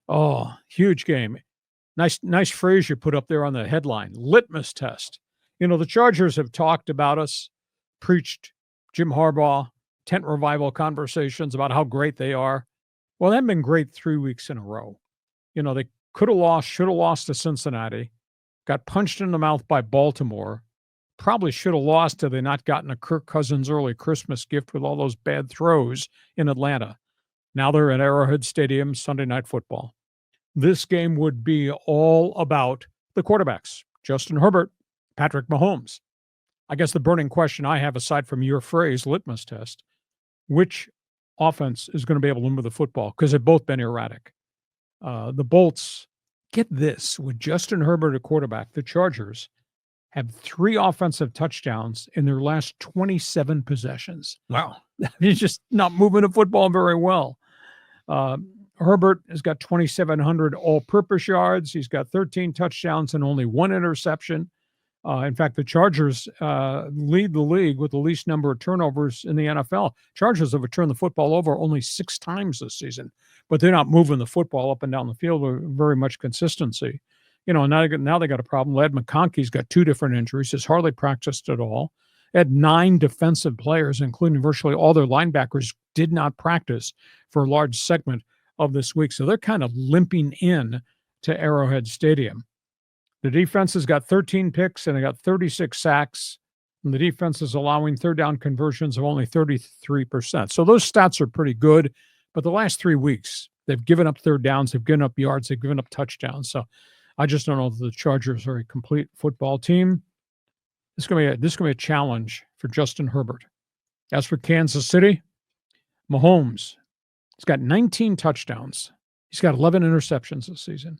Oh, huge game. Nice phrase you put up there on the headline, litmus test. The Chargers have talked about us, preached Jim Harbaugh, tent revival conversations about how great they are. Well, they've been great 3 weeks in a row. They could have lost, should have lost to Cincinnati, got punched in the mouth by Baltimore, probably should have lost had they not gotten a Kirk Cousins early Christmas gift with all those bad throws in Atlanta. Now they're at Arrowhead Stadium, Sunday Night Football. This game would be all about the quarterbacks, Justin Herbert, Patrick Mahomes. I guess the burning question I have, aside from your phrase, litmus test, which offense is going to be able to move the football? Because they've both been erratic. The Bolts, get this, with Justin Herbert at quarterback, the Chargers have 3 offensive touchdowns in their last 27 possessions. Wow. He's just not moving the football very well. Herbert has got 2,700 all-purpose yards. He's got 13 touchdowns and only 1 interception. In fact, the Chargers lead the league with the least number of turnovers in the NFL. Chargers have turned the football over only 6 times this season, but they're not moving the football up and down the field with very much consistency. Now they got a problem. Ladd McConkey's got 2 different injuries. Has hardly practiced at all. Had 9 defensive players, including virtually all their linebackers, did not practice for a large segment of this week. So they're kind of limping in to Arrowhead Stadium. The defense has got 13 picks and they got 36 sacks. And the defense is allowing third down conversions of only 33%. So those stats are pretty good. But the last 3 weeks, they've given up third downs, they've given up yards, they've given up touchdowns. So I just don't know if the Chargers are a complete football team. This is going to be a challenge for Justin Herbert. As for Kansas City, Mahomes, he's got 19 touchdowns. He's got 11 interceptions this season.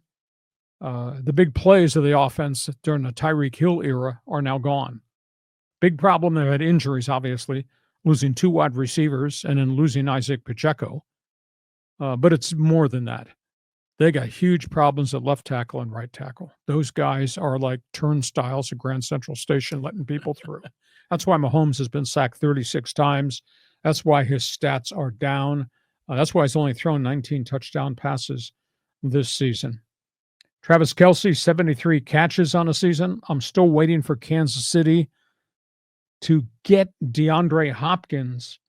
The big plays of the offense during the Tyreek Hill era are now gone. Big problem, they've had injuries, obviously, losing 2 wide receivers and then losing Isaac Pacheco. But it's more than that. They got huge problems at left tackle and right tackle. Those guys are like turnstiles at Grand Central Station letting people through. That's why Mahomes has been sacked 36 times. That's why his stats are down. That's why he's only thrown 19 touchdown passes this season. Travis Kelce, 73 catches on a season. I'm still waiting for Kansas City to get DeAndre Hopkins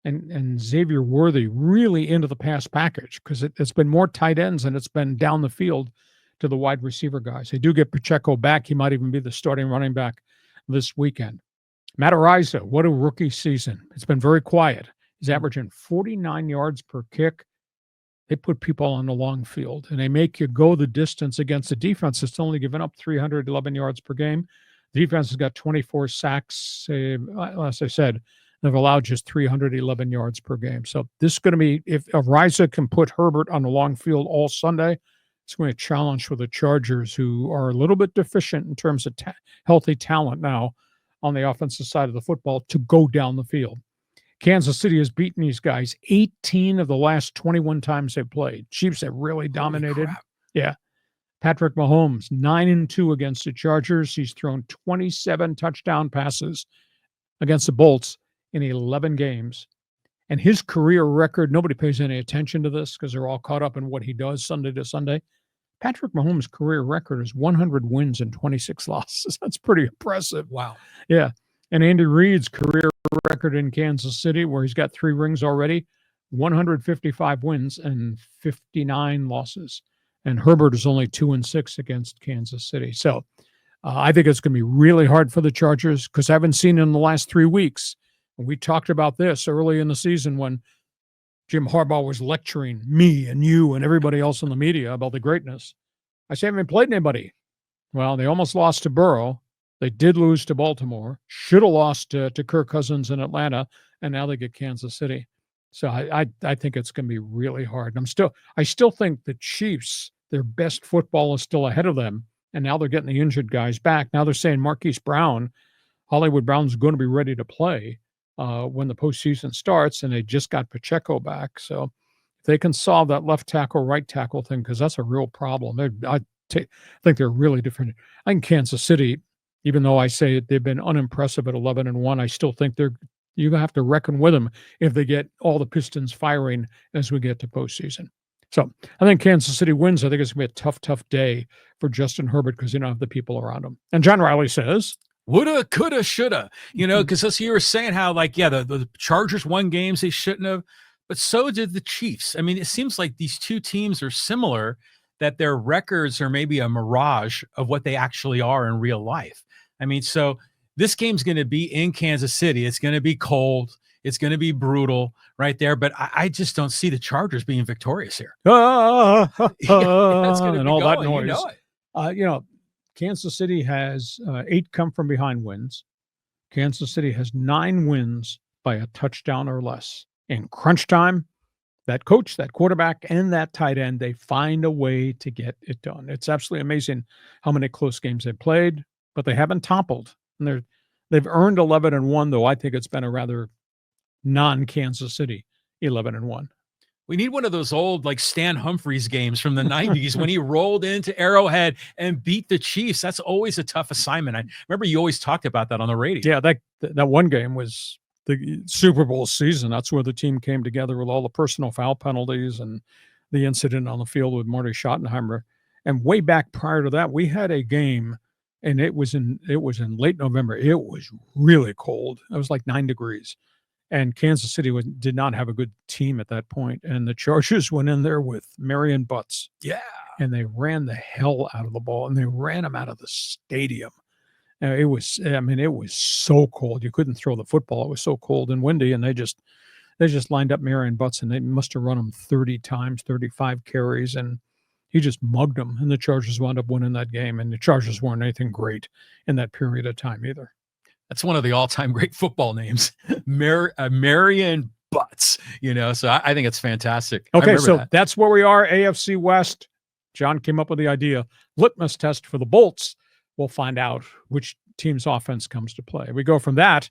and Xavier Worthy really into the pass package, because it's been more tight ends and it's been down the field to the wide receiver guys. They do get Pacheco back. He might even be the starting running back this weekend. Matt Araiza, what a rookie season. It's been very quiet. He's averaging 49 yards per kick. They put people on the long field, and they make you go the distance against a defense that's only given up 311 yards per game. The defense has got 24 sacks. As I said, they've allowed just 311 yards per game. So this is going to be, if Araiza can put Herbert on the long field all Sunday, it's going to be a challenge for the Chargers, who are a little bit deficient in terms of healthy talent now on the offensive side of the football to go down the field. Kansas City has beaten these guys 18 of the last 21 times they've played. Chiefs have really dominated. Yeah. Patrick Mahomes, 9-2 against the Chargers. He's thrown 27 touchdown passes against the Bolts in 11 games. And his career record, nobody pays any attention to this because they're all caught up in what he does Sunday to Sunday. Patrick Mahomes' career record is 100 wins and 26 losses. That's pretty impressive. Wow. Yeah. And Andy Reid's career record in Kansas City, where he's got 3 rings already, 155 wins and 59 losses. And Herbert is only 2-6 against Kansas City. So I think it's going to be really hard for the Chargers, because I haven't seen in the last 3 weeks. And we talked about this early in the season when Jim Harbaugh was lecturing me and you and everybody else in the media about the greatness. I say, I haven't played anybody. Well, they almost lost to Burrow. They did lose to Baltimore. Should have lost to Kirk Cousins in Atlanta, and now they get Kansas City. So I think it's going to be really hard. And I still think the Chiefs, their best football is still ahead of them, and now they're getting the injured guys back. Now they're saying Marquise Brown, Hollywood Brown's going to be ready to play when the postseason starts, and they just got Pacheco back. So if they can solve that left tackle, right tackle thing, because that's a real problem. I think they're really different. I think Kansas City, even though I say they've been unimpressive at 11-1, I still think you have to reckon with them if they get all the pistons firing as we get to postseason. So I think Kansas City wins. I think it's going to be a tough, tough day for Justin Herbert because you don't have the people around him. And John Riley says, woulda, coulda, shoulda, because you were saying how, the Chargers won games they shouldn't have, but so did the Chiefs. I mean, it seems like these two teams are similar, that their records are maybe a mirage of what they actually are in real life. I mean, so this game's going to be in Kansas City. It's going to be cold. It's going to be brutal right there, but I just don't see the Chargers being victorious here. and And all that noise. You know it. Kansas City has 8 come from behind wins. Kansas City has 9 wins by a touchdown or less. In crunch time, that coach, that quarterback, and that tight end, they find a way to get it done. It's absolutely amazing how many close games they've played, but they haven't toppled. And they've earned 11-1, though I think it's been a rather non-Kansas City 11-1. We need one of those old Stan Humphries games from the 90s when he rolled into Arrowhead and beat the Chiefs. That's always a tough assignment. I remember you always talked about that on the radio. Yeah, that one game was the Super Bowl season. That's where the team came together with all the personal foul penalties and the incident on the field with Marty Schottenheimer. And way back prior to that, we had a game, and it was in late November. It was really cold. It was like 9 degrees. And Kansas City did not have a good team at that point. And the Chargers went in there with Marion Butts. Yeah. And they ran the hell out of the ball, and they ran them out of the stadium. It was so cold. You couldn't throw the football. It was so cold and windy, and they just lined up Marion Butts, and they must have run him 30 times, 35 carries, and he just mugged them. And the Chargers wound up winning that game, and the Chargers weren't anything great in that period of time either. That's one of the all-time great football names, Marion Butts, so I think it's fantastic. Okay, so that's where we are, AFC West. John came up with the idea, litmus test for the Bolts. We'll find out which team's offense comes to play. We go from that